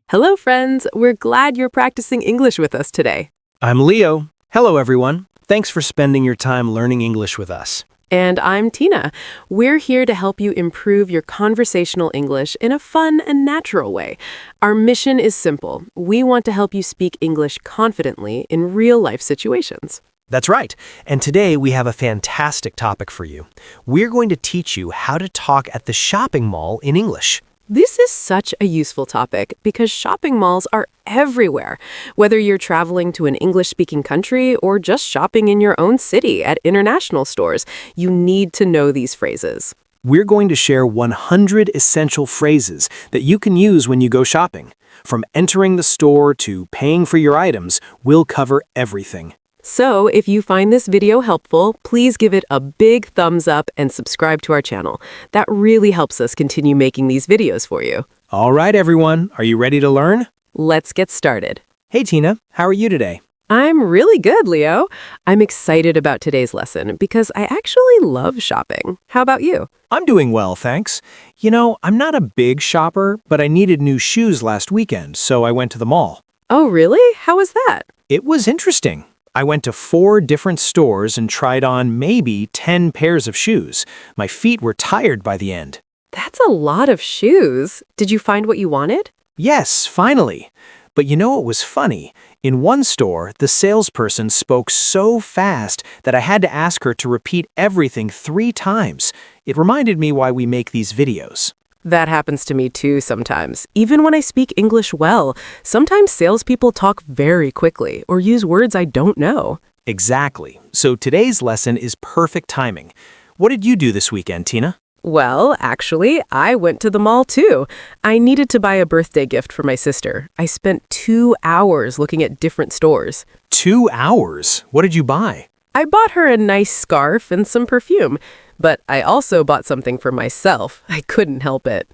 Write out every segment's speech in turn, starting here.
Hello, friends. We're glad you're practicing English with us today. I'm Leo. Hello, everyone. Thanks for spending your time learning English with us. And I'm Tina. We're here to help you improve your conversational English in a fun and natural way. Our mission is simple. We want to help you speak English confidently in real-life situations. That's right. And today we have a fantastic topic for you. We're going to teach you how to talk at the shopping mall in English. This is such a useful topic because shopping malls are everywhere. Whether you're traveling to an English-speaking country or just shopping in your own city at international stores, you need to know these phrases. We're going to share 100 essential phrases that you can use when you go shopping. From entering the store to paying for your items, we'll cover everything. So, if you find this video helpful, please give it a big thumbs up and subscribe to our channel. That really helps us continue making these videos for you. All right, everyone. Are you ready to learn? Let's get started. Hey, Tina. How are you today? I'm really good, Leo. I'm excited about today's lesson because I actually love shopping. How about you? I'm doing well, thanks. You know, I'm not a big shopper, but I needed new shoes last weekend, so I went to the mall. Oh, really? How was that? It was interesting. I went to 4 different stores and tried on maybe 10 pairs of shoes. My feet were tired by the end. That's a lot of shoes. Did you find what you wanted? Yes, finally. But you know what was funny? In one store, the salesperson spoke so fast that I had to ask her to repeat everything 3 times. It reminded me why we make these videos. That happens to me too sometimes. Even when I speak English well, sometimes salespeople talk very quickly or use words I don't know. Exactly. So today's lesson is perfect timing. What did you do this weekend, Tina? Well, actually, I went to the mall too. I needed to buy a birthday gift for my sister. I spent 2 hours looking at different stores. 2 hours? What did you buy? I bought her a nice scarf and some perfume, but I also bought something for myself. I couldn't help it.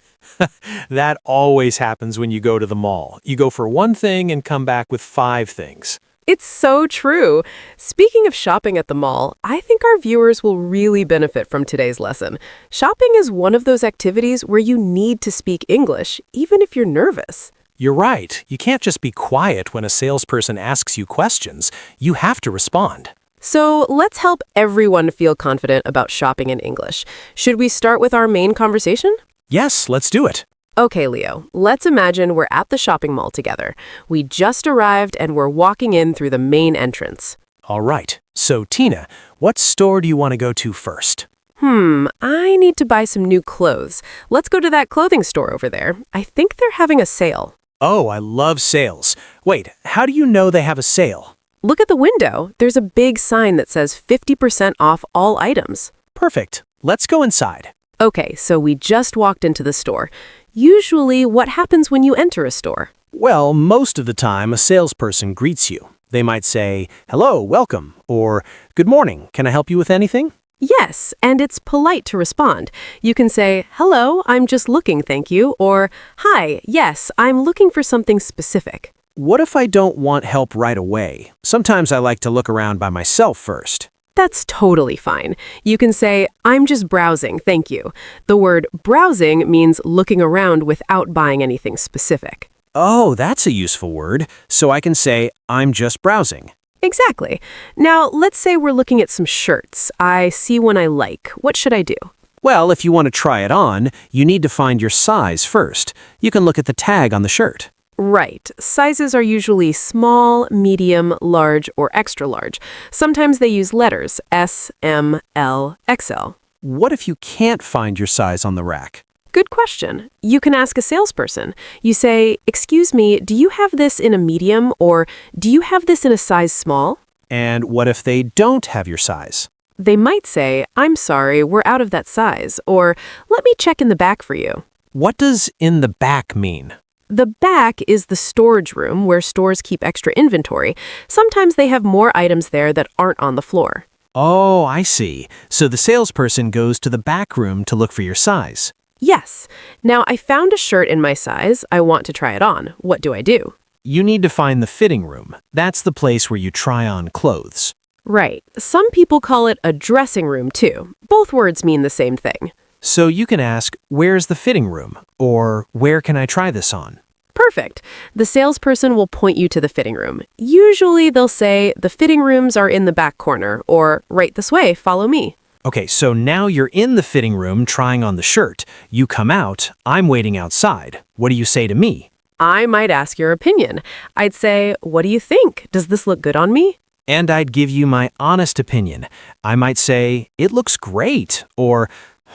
That always happens when you go to the mall. You go for one thing and come back with 5 things. It's so true. Speaking of shopping at the mall, I think our viewers will really benefit from today's lesson. Shopping is one of those activities where you need to speak English, even if you're nervous. You're right. You can't just be quiet when a salesperson asks you questions. You have to respond. So let's help everyone feel confident about shopping in English. Should we start with our main conversation? Yes, let's do it. Okay, Leo, let's imagine we're at the shopping mall together. We just arrived and we're walking in through the main entrance. All right. So, Tina, what store do you want to go to first? I need to buy some new clothes. Let's go to that clothing store over there. I think they're having a sale. Oh, I love sales. Wait, how do you know they have a sale? Look at the window. There's a big sign that says 50% off all items. Perfect. Let's go inside. Okay, so we just walked into the store. Usually, what happens when you enter a store? Well, most of the time, a salesperson greets you. They might say, "Hello, welcome," or "Good morning, can I help you with anything?" Yes, and it's polite to respond. You can say, "Hello, I'm just looking, thank you," or "Hi, yes, I'm looking for something specific." What if I don't want help right away? Sometimes I like to look around by myself first. That's totally fine. You can say, "I'm just browsing, thank you." The word browsing means looking around without buying anything specific. Oh, that's a useful word. So I can say, "I'm just browsing." Exactly. Now, let's say we're looking at some shirts. I see one I like. What should I do? Well, if you want to try it on, you need to find your size first. You can look at the tag on the shirt. Right. Sizes are usually small, medium, large, or extra large. Sometimes they use letters, S, M, L, XL. What if you can't find your size on the rack? Good question. You can ask a salesperson. You say, "Excuse me, do you have this in a medium?" or "Do you have this in a size small?" And what if they don't have your size? They might say, "I'm sorry, we're out of that size," or "Let me check in the back for you." What does "in the back" mean? The back is the storage room where stores keep extra inventory. Sometimes they have more items there that aren't on the floor. Oh, I see. So the salesperson goes to the back room to look for your size. Yes. Now, I found a shirt in my size. I want to try it on. What do I do? You need to find the fitting room. That's the place where you try on clothes. Right. Some people call it a dressing room, too. Both words mean the same thing. So you can ask, "Where's the fitting room?" or "Where can I try this on?" Perfect. The salesperson will point you to the fitting room. Usually they'll say, the fitting rooms are in the back corner, or right this way, follow me. Okay, so now you're in the fitting room trying on the shirt. You come out, I'm waiting outside. What do you say to me? I might ask your opinion. I'd say, what do you think? Does this look good on me? And I'd give you my honest opinion. I might say, it looks great, or,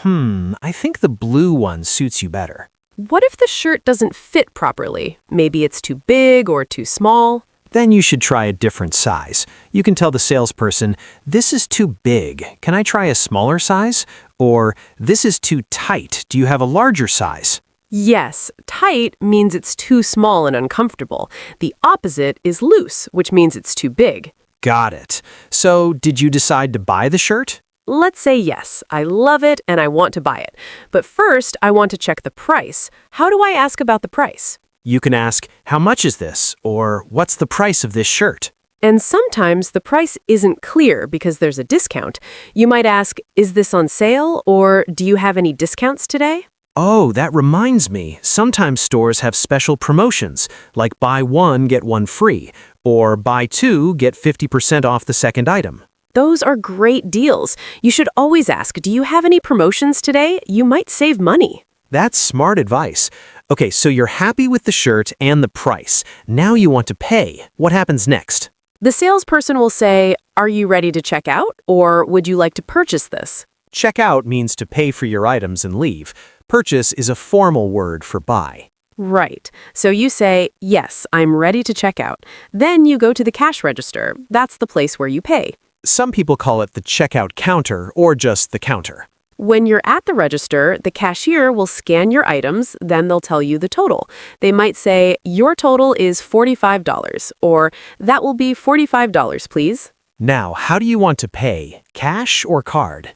I think the blue one suits you better. What if the shirt doesn't fit properly? Maybe it's too big or too small? Then you should try a different size. You can tell the salesperson, this is too big. Can I try a smaller size? Or, this is too tight. Do you have a larger size? Yes, tight means it's too small and uncomfortable. The opposite is loose, which means it's too big. Got it. So, did you decide to buy the shirt? Let's say yes, I love it and I want to buy it. But first, I want to check the price. How do I ask about the price? You can ask, how much is this? Or, what's the price of this shirt? And sometimes the price isn't clear because there's a discount. You might ask, is this on sale? Or do you have any discounts today? Oh, that reminds me. Sometimes stores have special promotions, like buy one, get one free, or buy two, get 50% off the second item. Those are great deals. You should always ask, do you have any promotions today? You might save money. That's smart advice. Okay, so you're happy with the shirt and the price. Now you want to pay. What happens next? The salesperson will say, are you ready to check out? Or would you like to purchase this? Check out means to pay for your items and leave. Purchase is a formal word for buy. Right. So you say, yes, I'm ready to check out. Then you go to the cash register. That's the place where you pay. Some people call it the checkout counter or just the counter. When you're at the register, the cashier will scan your items, then they'll tell you the total. They might say, your total is $45, or that will be $45, please. Now, how do you want to pay? Cash or card?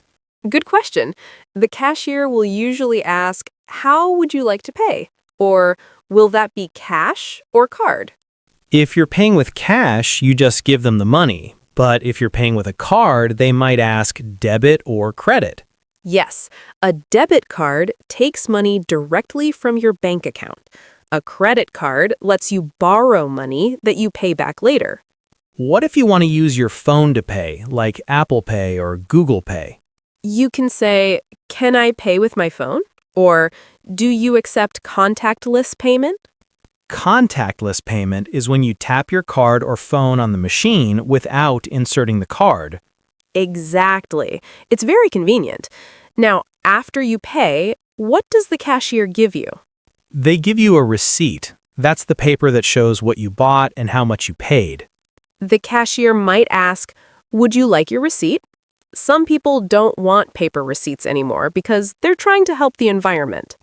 Good question. The cashier will usually ask, how would you like to pay? Or will that be cash or card? If you're paying with cash, you just give them the money. But if you're paying with a card, they might ask debit or credit. Yes, a debit card takes money directly from your bank account. A credit card lets you borrow money that you pay back later. What if you want to use your phone to pay, like Apple Pay or Google Pay? You can say, can I pay with my phone? Or, do you accept contactless payment? Contactless payment is when you tap your card or phone on the machine without inserting the card. Exactly. It's very convenient. Now, after you pay, what does the cashier give you? They give you a receipt. That's the paper that shows what you bought and how much you paid. The cashier might ask, would you like your receipt? Some people don't want paper receipts anymore because they're trying to help the environment.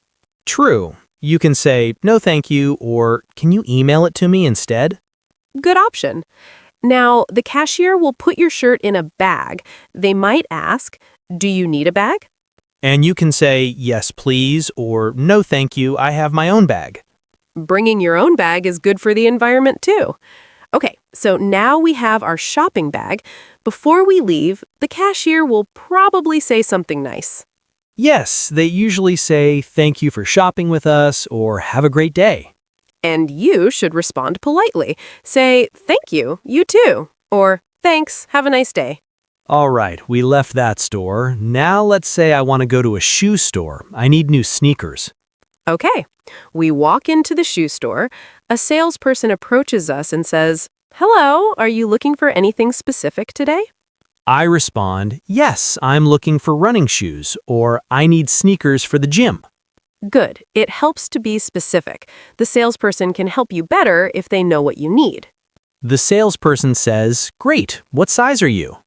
True. You can say, no thank you, or can you email it to me instead? Good option. Now, the cashier will put your shirt in a bag. They might ask, do you need a bag? And you can say, yes please, or no thank you, I have my own bag. Bringing your own bag is good for the environment too. Okay, so now we have our shopping bag. Before we leave, the cashier will probably say something nice. Yes, they usually say, thank you for shopping with us, or have a great day. And you should respond politely. Say, thank you, you too. Or, thanks, have a nice day. All right, we left that store. Now let's say I want to go to a shoe store. I need new sneakers. Okay, we walk into the shoe store. A salesperson approaches us and says, hello, are you looking for anything specific today? I respond, yes, I'm looking for running shoes, or I need sneakers for the gym. Good. It helps to be specific. The salesperson can help you better if they know what you need. The salesperson says, great, what size are you?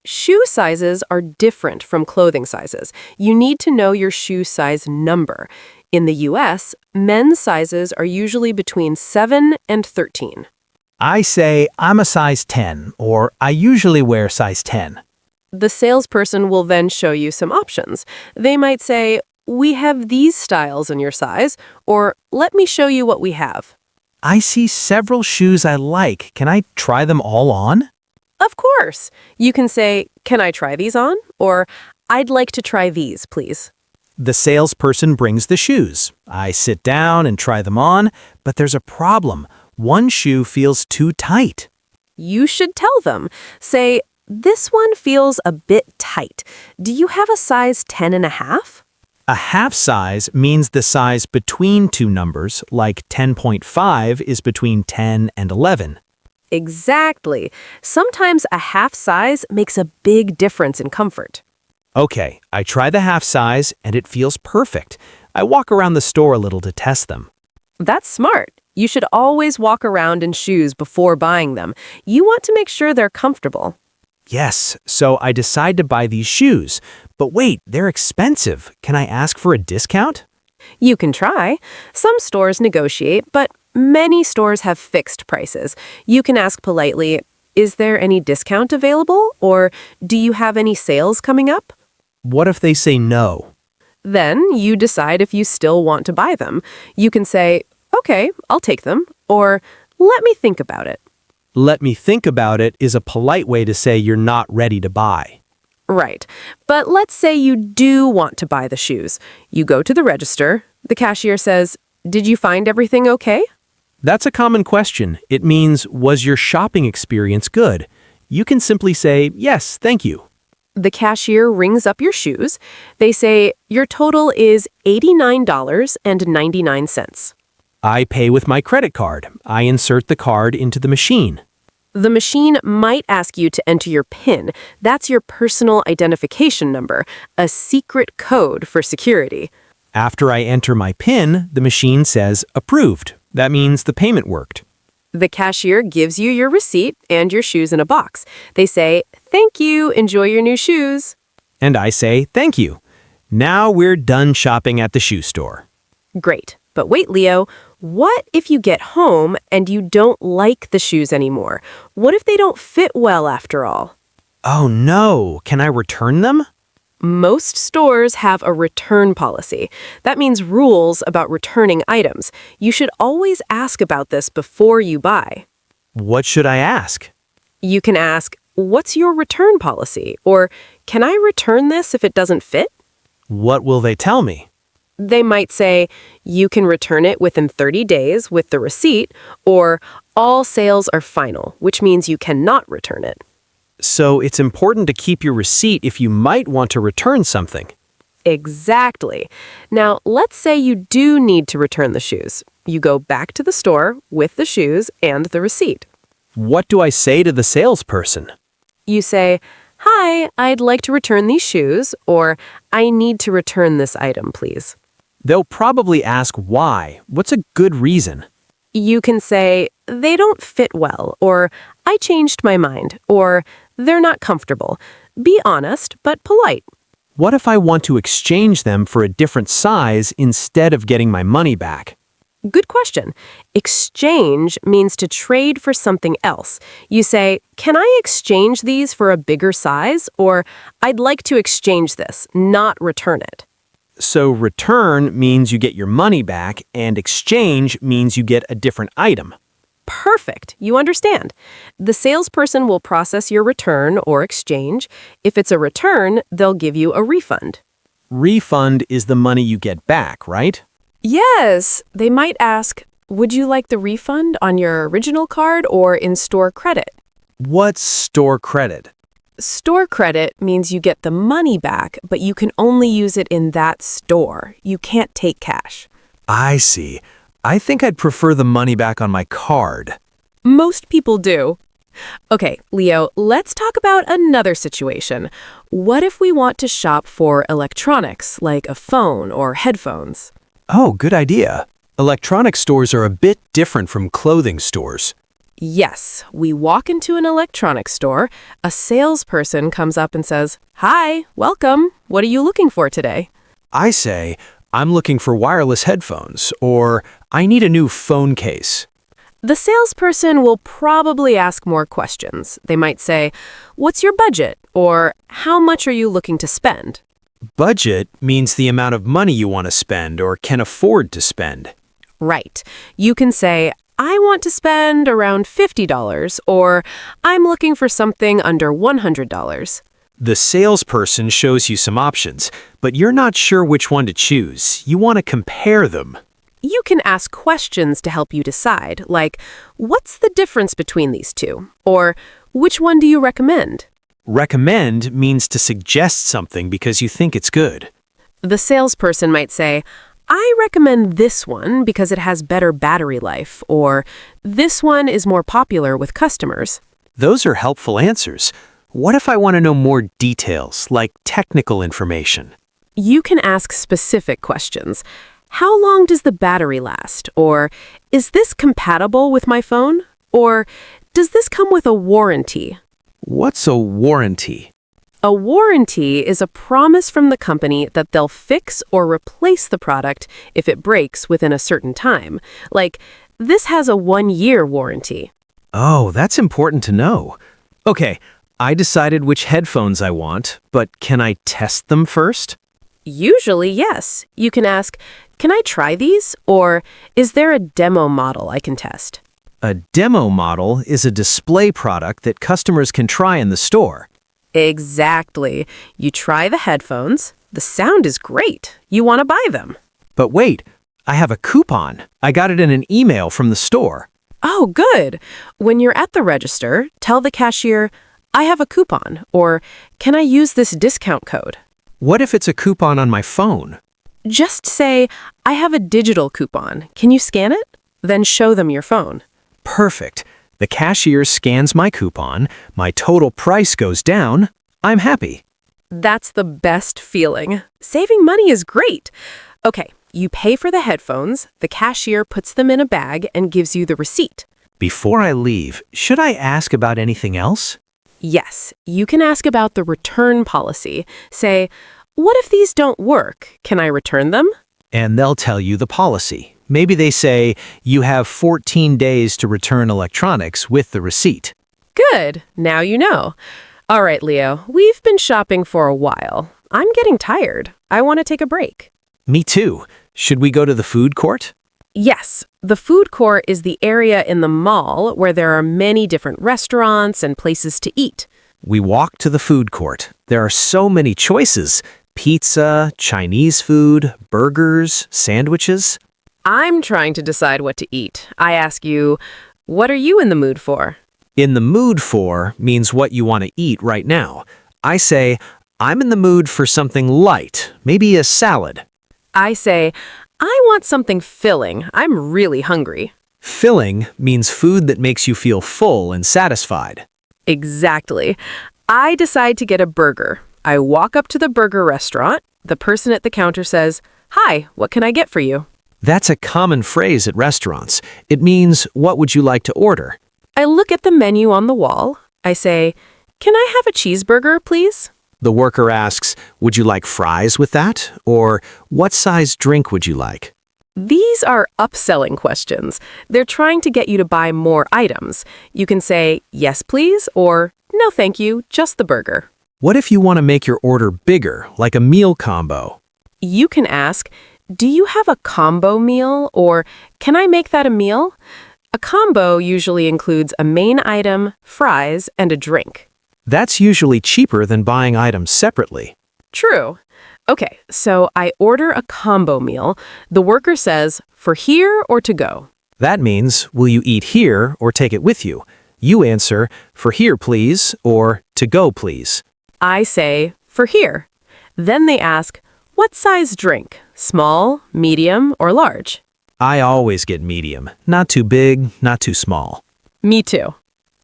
Shoe sizes are different from clothing sizes. You need to know your shoe size number. In the US, men's sizes are usually between 7 and 13. I say, I'm a size 10, or I usually wear size 10. The salesperson will then show you some options. They might say, we have these styles in your size, or let me show you what we have. I see several shoes I like. Can I try them all on? Of course. You can say, can I try these on? Or, I'd like to try these, please. The salesperson brings the shoes. I sit down and try them on, but there's a problem. One shoe feels too tight. You should tell them. Say, this one feels a bit tight. Do you have a size 10 and a half? A half size means the size between two numbers, like 10.5 is between 10 and 11. Exactly. Sometimes a half size makes a big difference in comfort. Okay, I try the half size and it feels perfect. I walk around the store a little to test them. That's smart. You should always walk around in shoes before buying them. You want to make sure they're comfortable. Yes, so I decide to buy these shoes. But wait, they're expensive. Can I ask for a discount? You can try. Some stores negotiate, but many stores have fixed prices. You can ask politely, is there any discount available? Or do you have any sales coming up? What if they say no? Then you decide if you still want to buy them. You can say, okay, I'll take them, or let me think about it. Let me think about it is a polite way to say you're not ready to buy. Right. But let's say you do want to buy the shoes. You go to the register. The cashier says, did you find everything okay? That's a common question. It means, was your shopping experience good? You can simply say, yes, thank you. The cashier rings up your shoes. They say, your total is $89.99. I pay with my credit card. I insert the card into the machine. The machine might ask you to enter your PIN. That's your personal identification number, a secret code for security. After I enter my PIN, the machine says approved. That means the payment worked. The cashier gives you your receipt and your shoes in a box. They say, thank you, enjoy your new shoes. And I say, thank you. Now we're done shopping at the shoe store. Great. But wait, Leo, what if you get home and you don't like the shoes anymore? What if they don't fit well after all? Oh no, can I return them? Most stores have a return policy. That means rules about returning items. You should always ask about this before you buy. What should I ask? You can ask, what's your return policy? Or, can I return this if it doesn't fit? What will they tell me? They might say, you can return it within 30 days with the receipt, or all sales are final, which means you cannot return it. So it's important to keep your receipt if you might want to return something. Exactly. Now, let's say you do need to return the shoes. You go back to the store with the shoes and the receipt. What do I say to the salesperson? You say, hi, I'd like to return these shoes, or I need to return this item, please. They'll probably ask why. What's a good reason? You can say, they don't fit well, or I changed my mind, or they're not comfortable. Be honest, but polite. What if I want to exchange them for a different size instead of getting my money back? Good question. Exchange means to trade for something else. You say, can I exchange these for a bigger size? Or I'd like to exchange this, not return it. So return means you get your money back, and exchange means you get a different item. Perfect. You understand. The salesperson will process your return or exchange. If it's a return, they'll give you a refund. Refund is the money you get back, right? Yes. They might ask, would you like the refund on your original card or in-store credit? What's store credit? Store credit means you get the money back, but you can only use it in that store. You can't take cash. I see. I think I'd prefer the money back on my card. Most people do. Okay, Leo, let's talk about another situation. What if we want to shop for electronics, like a phone or headphones? Oh, good idea. Electronic stores are a bit different from clothing stores. Yes, we walk into an electronics store. A salesperson comes up and says, hi, welcome. What are you looking for today? I say, I'm looking for wireless headphones, or I need a new phone case. The salesperson will probably ask more questions. They might say, what's your budget? Or how much are you looking to spend? Budget means the amount of money you want to spend or can afford to spend. Right. You can say, I want to spend around $50, or I'm looking for something under $100. The salesperson shows you some options, but you're not sure which one to choose. You want to compare them. You can ask questions to help you decide, like, what's the difference between these two? Or, which one do you recommend? Recommend means to suggest something because you think it's good. The salesperson might say, I recommend this one because it has better battery life, or this one is more popular with customers. Those are helpful answers. What if I want to know more details, like technical information? You can ask specific questions. How long does the battery last? Or, is this compatible with my phone? Or, does this come with a warranty? What's a warranty? A warranty is a promise from the company that they'll fix or replace the product if it breaks within a certain time. Like, this has a 1-year warranty. Oh, that's important to know. Okay, I decided which headphones I want, but can I test them first? Usually, yes. You can ask, can I try these? Or, is there a demo model I can test? A demo model is a display product that customers can try in the store. Exactly. You try the headphones. The sound is great. You want to buy them. But wait, I have a coupon. I got it in an email from the store. Oh, good. When you're at the register, tell the cashier, I have a coupon, or can I use this discount code? What if it's a coupon on my phone? Just say, I have a digital coupon. Can you scan it? Then show them your phone. Perfect. The cashier scans my coupon, my total price goes down, I'm happy. That's the best feeling. Saving money is great. Okay, you pay for the headphones, the cashier puts them in a bag and gives you the receipt. Before I leave, should I ask about anything else? Yes, you can ask about the return policy. Say, what if these don't work? Can I return them? And they'll tell you the policy. Maybe they say, you have 14 days to return electronics with the receipt. Good, now you know. All right, Leo, we've been shopping for a while. I'm getting tired. I want to take a break. Me too. Should we go to the food court? Yes, the food court is the area in the mall where there are many different restaurants and places to eat. We walk to the food court. There are so many choices. Pizza, Chinese food, burgers, sandwiches. I'm trying to decide what to eat. I ask you, what are you in the mood for? In the mood for means what you want to eat right now. I say, I'm in the mood for something light, maybe a salad. I say, I want something filling. I'm really hungry. Filling means food that makes you feel full and satisfied. Exactly. I decide to get a burger. I walk up to the burger restaurant. The person at the counter says, Hi, what can I get for you? That's a common phrase at restaurants. It means, what would you like to order? I look at the menu on the wall. I say, Can I have a cheeseburger, please? The worker asks, would you like fries with that? Or what size drink would you like? These are upselling questions. They're trying to get you to buy more items. You can say, yes, please, or no, thank you, just the burger. What if you want to make your order bigger, like a meal combo? You can ask, do you have a combo meal? Or can I make that a meal? A combo usually includes a main item, fries, and a drink. That's usually cheaper than buying items separately. True. Okay, so I order a combo meal. The worker says, for here or to go? That means, will you eat here or take it with you? You answer, for here please, or to go please. I say, for here. Then they ask, what size drink? Small, medium, or large? I always get medium. Not too big, not too small. Me too.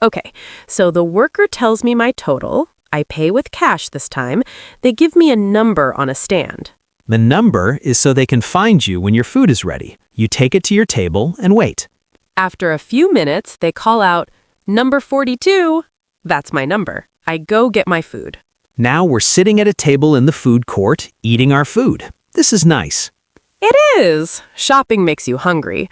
Okay, so the worker tells me my total. I pay with cash this time. They give me a number on a stand. The number is so they can find you when your food is ready. You take it to your table and wait. After a few minutes, they call out, number 42. That's my number. I go get my food. Now we're sitting at a table in the food court, eating our food. This is nice. It is. Shopping makes you hungry.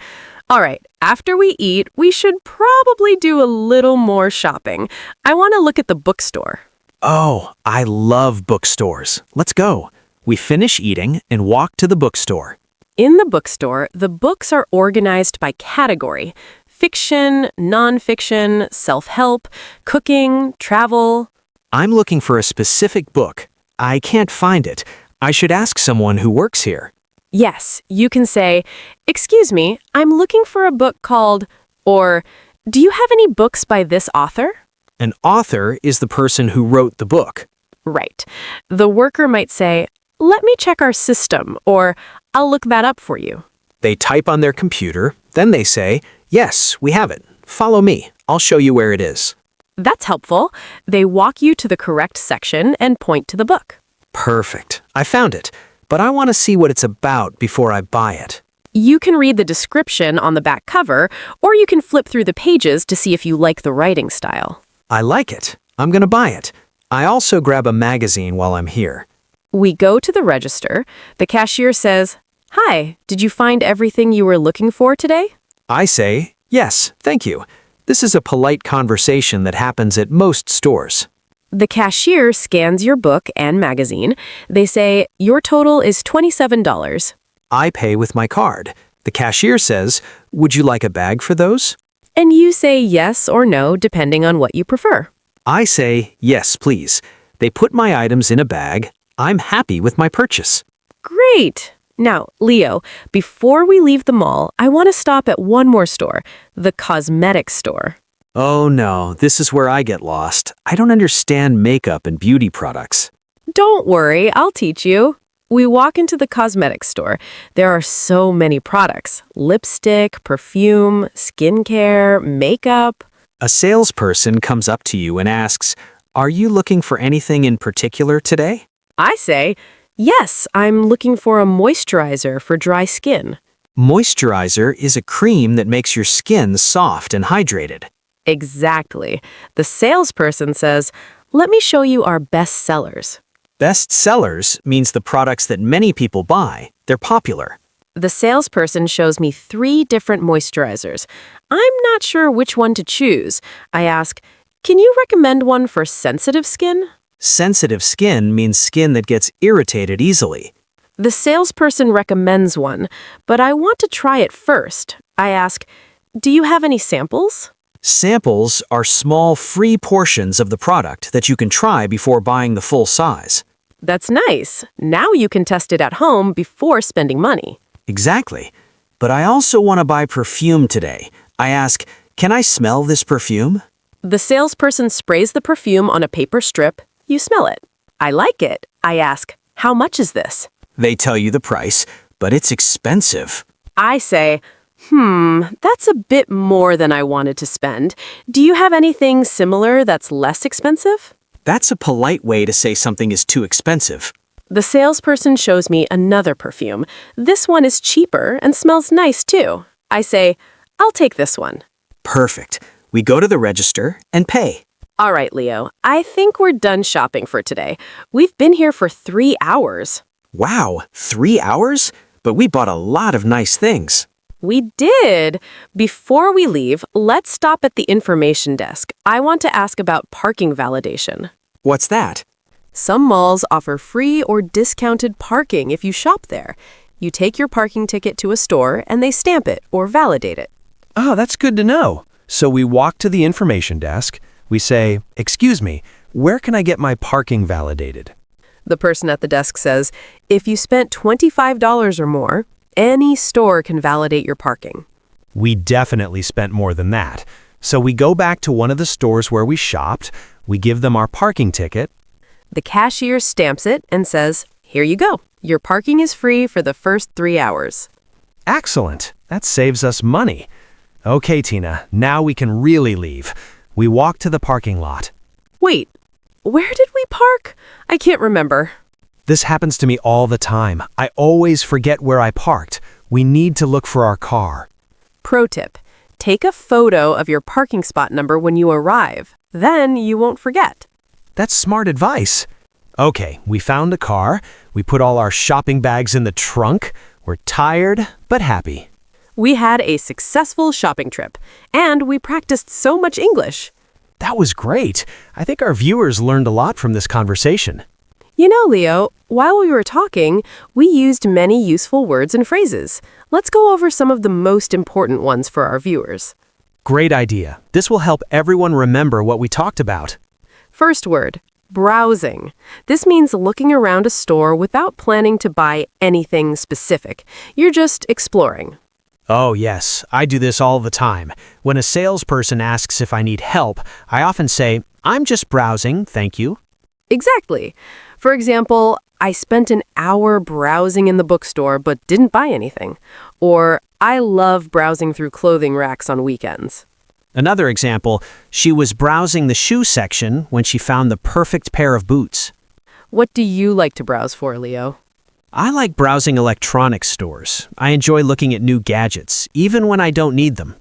All right, after we eat, we should probably do a little more shopping. I want to look at the bookstore. Oh, I love bookstores. Let's go. We finish eating and walk to the bookstore. In the bookstore, the books are organized by category: fiction, nonfiction, self-help, cooking, travel. I'm looking for a specific book. I can't find it. I should ask someone who works here. Yes, you can say, "Excuse me, I'm looking for a book called," or "Do you have any books by this author?" An author is the person who wrote the book. Right. The worker might say, "Let me check our system," or "I'll look that up for you." They type on their computer, then they say, "Yes, we have it. Follow me. I'll show you where it is." That's helpful. They walk you to the correct section and point to the book. Perfect. I found it, but I want to see what it's about before I buy it. You can read the description on the back cover, or you can flip through the pages to see if you like the writing style. I like it. I'm going to buy it. I also grab a magazine while I'm here. We go to the register. The cashier says, "Hi, did you find everything you were looking for today?" I say, "Yes, thank you." This is a polite conversation that happens at most stores. The cashier scans your book and magazine. They say, "Your total is $27." I pay with my card. The cashier says, "Would you like a bag for those?" And you say yes or no, depending on what you prefer. I say, "Yes, please." They put my items in a bag. I'm happy with my purchase. Great! Now, Leo, before we leave the mall, I want to stop at one more store, the cosmetic store. Oh no, this is where I get lost. I don't understand makeup and beauty products. Don't worry, I'll teach you. We walk into the cosmetic store. There are so many products: lipstick, perfume, skincare, makeup. A salesperson comes up to you and asks, "Are you looking for anything in particular today?" I say, "Yes, I'm looking for a moisturizer for dry skin." Moisturizer is a cream that makes your skin soft and hydrated. Exactly. The salesperson says, "Let me show you our best sellers." Best sellers means the products that many people buy. They're popular. The salesperson shows me 3 different moisturizers. I'm not sure which one to choose. I ask, "Can you recommend one for sensitive skin?" Sensitive skin means skin that gets irritated easily. The salesperson recommends one, but I want to try it first. I ask, "Do you have any samples?" Samples are small free portions of the product that you can try before buying the full size. That's nice. Now you can test it at home before spending money. Exactly. But I also want to buy perfume today. I ask, "Can I smell this perfume?" The salesperson sprays the perfume on a paper strip. You smell it. I like it. I ask, "How much is this?" They tell you the price, but it's expensive. I say, that's a bit more than I wanted to spend. Do you have anything similar that's less expensive?" That's a polite way to say something is too expensive. The salesperson shows me another perfume. This one is cheaper and smells nice too. I say, "I'll take this one." Perfect. We go to the register and pay. All right, Leo, I think we're done shopping for today. We've been here for 3 hours. Wow, 3 hours? But we bought a lot of nice things. We did. Before we leave, let's stop at the information desk. I want to ask about parking validation. What's that? Some malls offer free or discounted parking if you shop there. You take your parking ticket to a store and they stamp it or validate it. Oh, that's good to know. So we walk to the information desk. We say, "Excuse me, where can I get my parking validated?" The person at the desk says, "If you spent $25 or more, any store can validate your parking." We definitely spent more than that. So we go back to one of the stores where we shopped. We give them our parking ticket. The cashier stamps it and says, "Here you go. Your parking is free for the first 3 hours." Excellent. That saves us money. Okay, Tina, now we can really leave. We walk to the parking lot. Wait, where did we park? I can't remember. This happens to me all the time. I always forget where I parked. We need to look for our car. Pro tip, take a photo of your parking spot number when you arrive. Then you won't forget. That's smart advice. Okay, we found a car. We put all our shopping bags in the trunk. We're tired, but happy. We had a successful shopping trip, and we practiced so much English. That was great. I think our viewers learned a lot from this conversation. You know, Leo, while we were talking, we used many useful words and phrases. Let's go over some of the most important ones for our viewers. Great idea. This will help everyone remember what we talked about. First word, Browsing. This means looking around a store without planning to buy anything specific. You're just exploring. Oh, yes, I do this all the time. When a salesperson asks if I need help, I often say, I'm just browsing, thank you. Exactly. For example, I spent an hour browsing in the bookstore but didn't buy anything. Or, I love browsing through clothing racks on weekends. Another example, she was browsing the shoe section when she found the perfect pair of boots. What do you like to browse for, Leo? I like browsing electronics stores. I enjoy looking at new gadgets, even when I don't need them.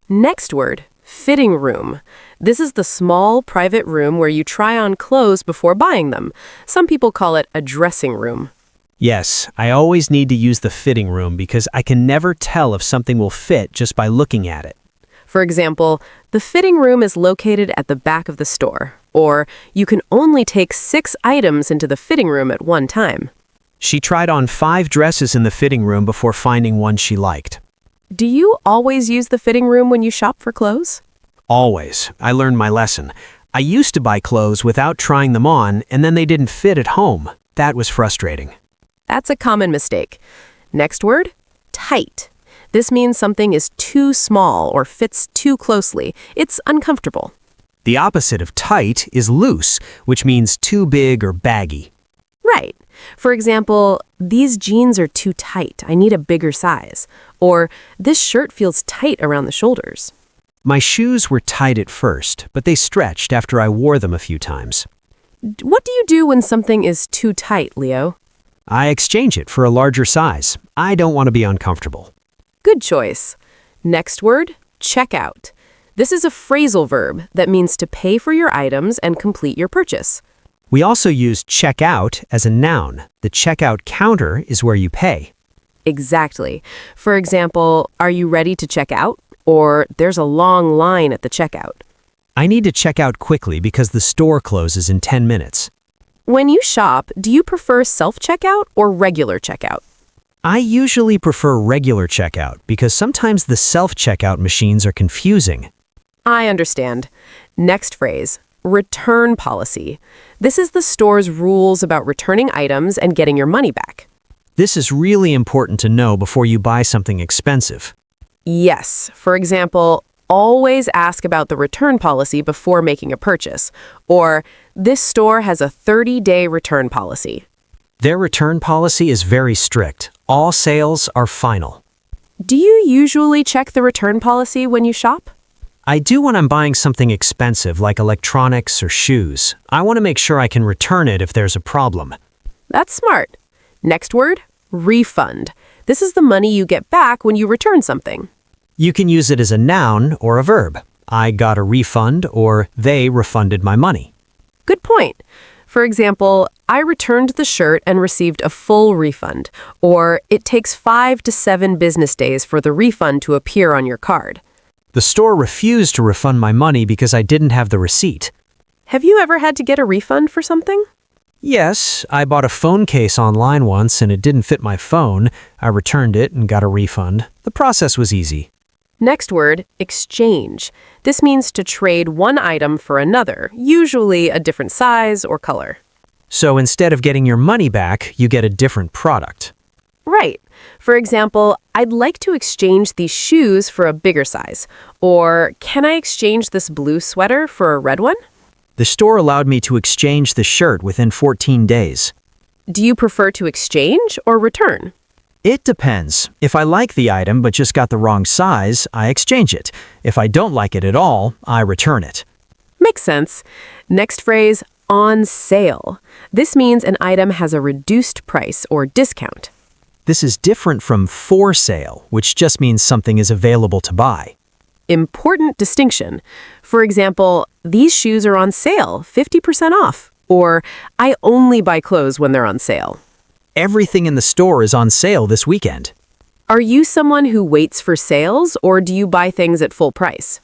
Next word, fitting room. This is the small, private room where you try on clothes before buying them. Some people call it a dressing room. Yes, I always need to use the fitting room because I can never tell if something will fit just by looking at it. For example, the fitting room is located at the back of the store, or you can only take 6 items into the fitting room at one time. She tried on 5 dresses in the fitting room before finding one she liked. Do you always use the fitting room when you shop for clothes? Always. I learned my lesson. I used to buy clothes without trying them on, and then they didn't fit at home. That was frustrating. That's a common mistake. Next word, tight. This means something is too small or fits too closely. It's uncomfortable. The opposite of tight is loose, which means too big or baggy. Right. For example, these jeans are too tight. I need a bigger size. Or this shirt feels tight around the shoulders. My shoes were tight at first, but they stretched after I wore them a few times. What do you do when something is too tight, Leo? I exchange it for a larger size. I don't want to be uncomfortable. Good choice. Next word, checkout. This is a phrasal verb that means to pay for your items and complete your purchase. We also use check out as a noun. The checkout counter is where you pay. Exactly. For example, are you ready to check out? Or there's a long line at the checkout. I need to check out quickly because the store closes in 10 minutes. When you shop, do you prefer self-checkout or regular checkout? I usually prefer regular checkout because sometimes the self-checkout machines are confusing. I understand. Next phrase, return policy. This is the store's rules about returning items and getting your money back. This is really important to know before you buy something expensive. Yes. For example, always ask about the return policy before making a purchase. Or, this store has a 30-day return policy. Their return policy is very strict. All sales are final. Do you usually check the return policy when you shop? I do when I'm buying something expensive like electronics or shoes. I want to make sure I can return it if there's a problem. That's smart. Next word, refund. This is the money you get back when you return something. You can use it as a noun or a verb. I got a refund or they refunded my money. Good point. For example, I returned the shirt and received a full refund. Or it takes 5 to 7 business days for the refund to appear on your card. The store refused to refund my money because I didn't have the receipt. Have you ever had to get a refund for something? Yes, I bought a phone case online once and it didn't fit my phone. I returned it and got a refund. The process was easy. Next word, exchange. This means to trade one item for another, usually a different size or color. So instead of getting your money back, you get a different product. Right. For example, I'd like to exchange these shoes for a bigger size. Or, can I exchange this blue sweater for a red one? The store allowed me to exchange the shirt within 14 days. Do you prefer to exchange or return? It depends. If I like the item but just got the wrong size, I exchange it. If I don't like it at all, I return it. Makes sense. Next phrase, on sale. This means an item has a reduced price or discount. This is different from for sale, which just means something is available to buy. Important distinction. For example, these shoes are on sale, 50% off. Or, I only buy clothes when they're on sale. Everything in the store is on sale this weekend. Are you someone who waits for sales, or do you buy things at full price?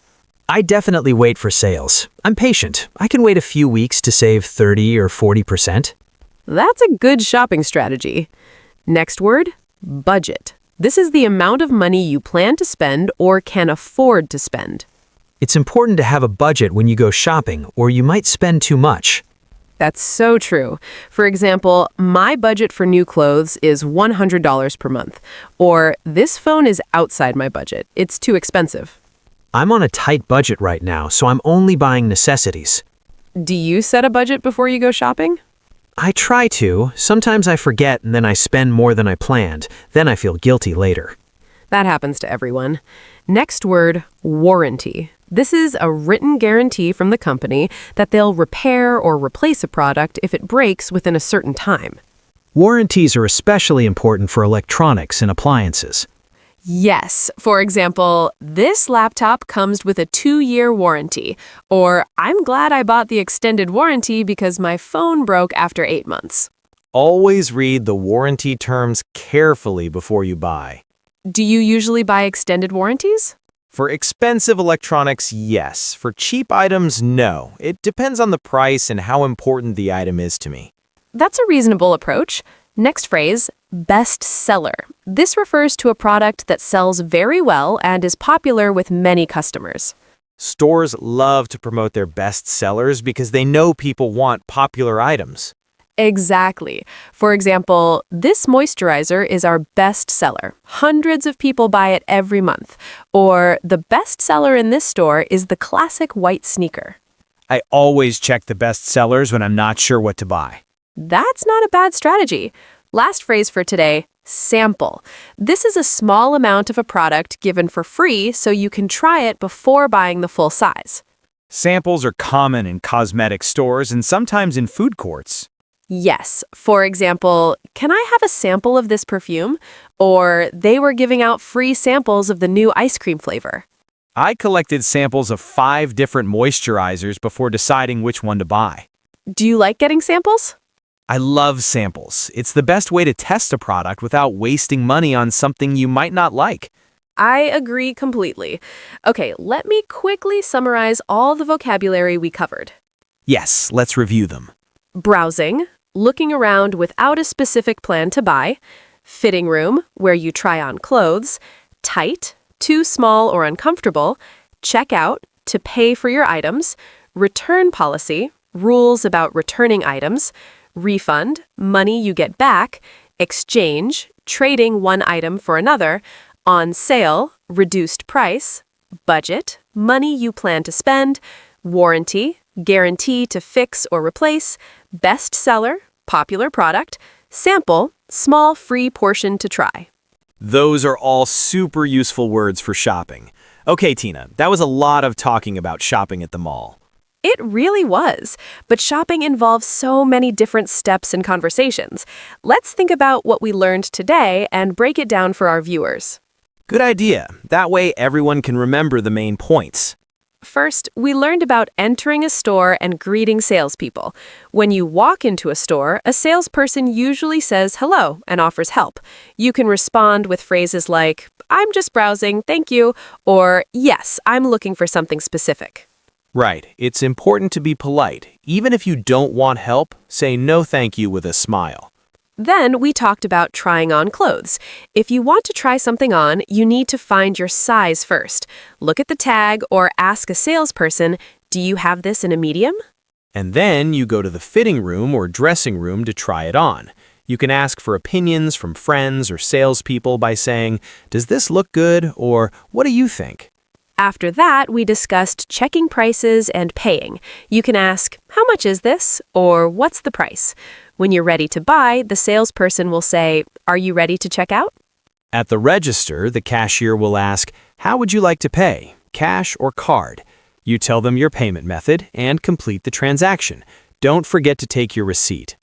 I definitely wait for sales. I'm patient. I can wait a few weeks to save 30 or 40%. That's a good shopping strategy. Next word, budget. This is the amount of money you plan to spend or can afford to spend. It's important to have a budget when you go shopping, or you might spend too much. That's so true. For example, my budget for new clothes is $100 per month. Or, this phone is outside my budget. It's too expensive. I'm on a tight budget right now, so I'm only buying necessities. Do you set a budget before you go shopping? I try to. Sometimes I forget and then I spend more than I planned. Then I feel guilty later. That happens to everyone. Next word, warranty. This is a written guarantee from the company that they'll repair or replace a product if it breaks within a certain time. Warranties are especially important for electronics and appliances. Yes. For example, this laptop comes with a 2-year warranty. Or, I'm glad I bought the extended warranty because my phone broke after 8 months. Always read the warranty terms carefully before you buy. Do you usually buy extended warranties? For expensive electronics, yes. For cheap items, no. It depends on the price and how important the item is to me. That's a reasonable approach. Next phrase, best seller. This refers to a product that sells very well and is popular with many customers. Stores love to promote their best sellers because they know people want popular items. Exactly. For example, this moisturizer is our best seller. Hundreds of people buy it every month. Or, the best seller in this store is the classic white sneaker. I always check the best sellers when I'm not sure what to buy. That's not a bad strategy. Last phrase for today, sample. This is a small amount of a product given for free so you can try it before buying the full size. Samples are common in cosmetic stores and sometimes in food courts. Yes. For example, can I have a sample of this perfume? Or, they were giving out free samples of the new ice cream flavor. I collected samples of 5 different moisturizers before deciding which one to buy. Do you like getting samples? I love samples. It's the best way to test a product without wasting money on something you might not like. I agree completely. Okay, let me quickly summarize all the vocabulary we covered. Yes, let's review them. Browsing, looking around without a specific plan to buy. Fitting room, where you try on clothes. Tight, too small or uncomfortable. Checkout, to pay for your items. Return policy, rules about returning items. Refund, money you get back. Exchange, trading one item for another. On sale, reduced price. Budget, money you plan to spend. Warranty, guarantee to fix or replace. Best seller, popular product. Sample, small free portion to try. Those are all super useful words for shopping. Okay, Tina, that was a lot of talking about shopping at the mall. It really was, but shopping involves so many different steps and conversations. Let's think about what we learned today and break it down for our viewers. Good idea. That way everyone can remember the main points. First, we learned about entering a store and greeting salespeople. When you walk into a store, a salesperson usually says hello and offers help. You can respond with phrases like, "I'm just browsing, thank you," or "Yes, I'm looking for something specific." Right. It's important to be polite. Even if you don't want help, say no thank you with a smile. Then we talked about trying on clothes. If you want to try something on, you need to find your size first. Look at the tag or ask a salesperson, "Do you have this in a medium?" And then you go to the fitting room or dressing room to try it on. You can ask for opinions from friends or salespeople by saying, "Does this look good?" or "What do you think?" After that, we discussed checking prices and paying. You can ask, "How much is this?" or "What's the price?" When you're ready to buy, the salesperson will say, "Are you ready to check out?" At the register, the cashier will ask, "How would you like to pay? Cash or card?" You tell them your payment method and complete the transaction. Don't forget to take your receipt.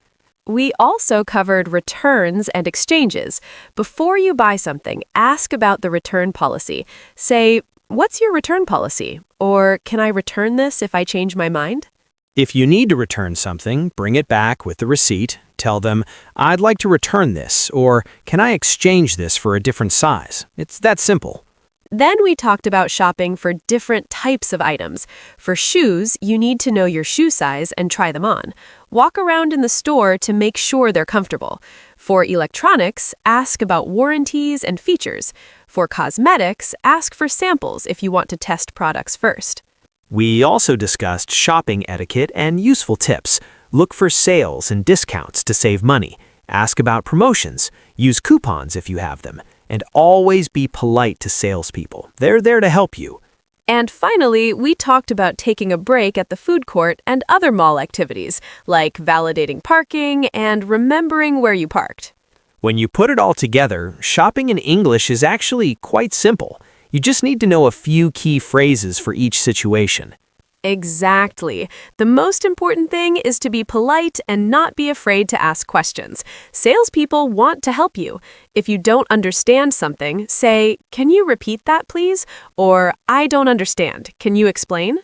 We also covered returns and exchanges. Before you buy something, ask about the return policy. Say, "What's your return policy?" Or, "Can I return this if I change my mind?" If you need to return something, bring it back with the receipt. Tell them, "I'd like to return this," or "Can I exchange this for a different size?" It's that simple. Then we talked about shopping for different types of items. For shoes, you need to know your shoe size and try them on. Walk around in the store to make sure they're comfortable. For electronics, ask about warranties and features. For cosmetics, ask for samples if you want to test products first. We also discussed shopping etiquette and useful tips. Look for sales and discounts to save money. Ask about promotions. Use coupons if you have them. And always be polite to salespeople. They're there to help you. And finally, we talked about taking a break at the food court and other mall activities, like validating parking and remembering where you parked. When you put it all together, shopping in English is actually quite simple. You just need to know a few key phrases for each situation. Exactly. The most important thing is to be polite and not be afraid to ask questions. Salespeople want to help you. If you don't understand something, say, "Can you repeat that, please?" Or, "I don't understand. Can you explain?"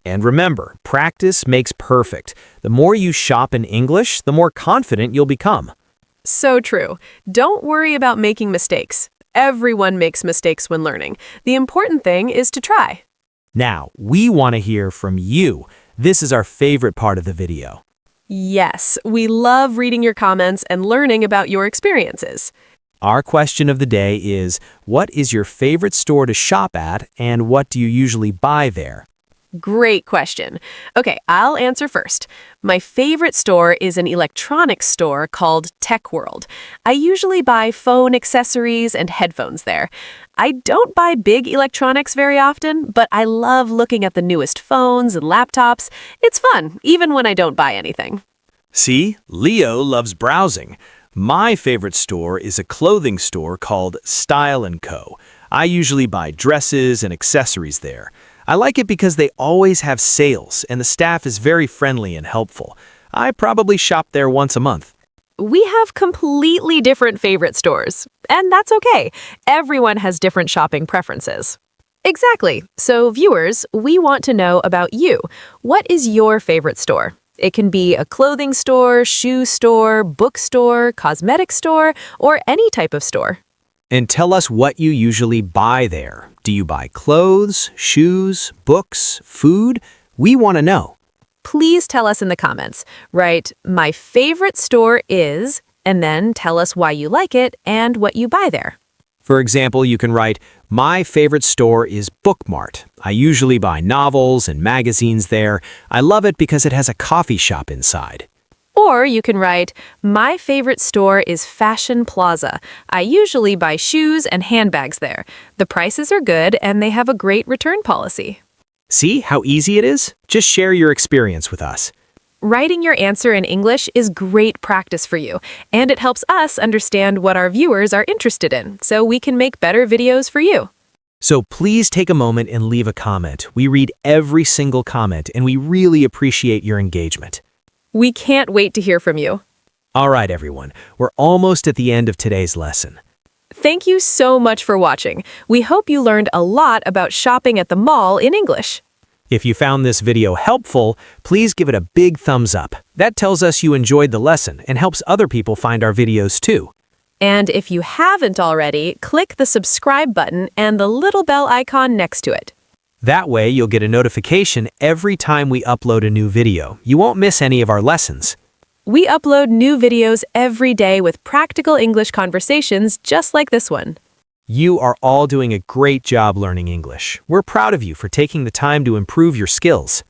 And remember, practice makes perfect. The more you shop in English, the more confident you'll become. So true. Don't worry about making mistakes. Everyone makes mistakes when learning. The important thing is to try. Now, we want to hear from you. This is our favorite part of the video. Yes, we love reading your comments and learning about your experiences. Our question of the day is, what is your favorite store to shop at and what do you usually buy there? Great question. Okay, I'll answer first. My favorite store is an electronics store called Tech World. I usually buy phone accessories and headphones there. I don't buy big electronics very often, but I love looking at the newest phones and laptops. It's fun, even when I don't buy anything. See, Leo loves browsing. My favorite store is a clothing store called Style & Co. I usually buy dresses and accessories there. I like it because they always have sales and the staff is very friendly and helpful. I probably shop there once a month. We have completely different favorite stores, and that's okay. Everyone has different shopping preferences. Exactly. So viewers, we want to know about you. What is your favorite store? It can be a clothing store, shoe store, bookstore, cosmetic store, or any type of store. And tell us what you usually buy there. Do you buy clothes, shoes, books, food? We want to know. Please tell us in the comments. Write, "My favorite store is," and then tell us why you like it and what you buy there. For example, you can write, "My favorite store is Bookmart. I usually buy novels and magazines there. I love it because it has a coffee shop inside." Or you can write, "My favorite store is Fashion Plaza. I usually buy shoes and handbags there. The prices are good and they have a great return policy." See how easy it is? Just share your experience with us. Writing your answer in English is great practice for you, and it helps us understand what our viewers are interested in, so we can make better videos for you. So please take a moment and leave a comment. We read every single comment and we really appreciate your engagement. We can't wait to hear from you. All right, everyone. We're almost at the end of today's lesson. Thank you so much for watching. We hope you learned a lot about shopping at the mall in English. If you found this video helpful, please give it a big thumbs up. That tells us you enjoyed the lesson and helps other people find our videos too. And if you haven't already, click the subscribe button and the little bell icon next to it. That way, you'll get a notification every time we upload a new video. You won't miss any of our lessons. We upload new videos every day with practical English conversations just like this one. You are all doing a great job learning English. We're proud of you for taking the time to improve your skills.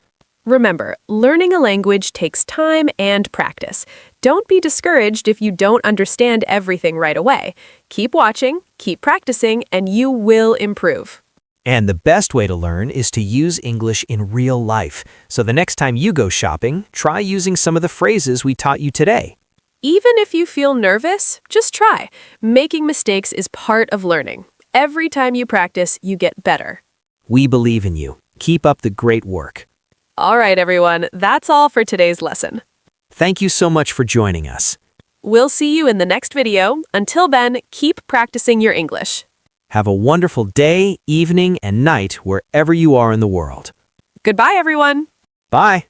Remember, learning a language takes time and practice. Don't be discouraged if you don't understand everything right away. Keep watching, keep practicing, and you will improve. And the best way to learn is to use English in real life. So the next time you go shopping, try using some of the phrases we taught you today. Even if you feel nervous, just try. Making mistakes is part of learning. Every time you practice, you get better. We believe in you. Keep up the great work. All right, everyone, that's all for today's lesson. Thank you so much for joining us. We'll see you in the next video. Until then, keep practicing your English. Have a wonderful day, evening, and night wherever you are in the world. Goodbye, everyone. Bye.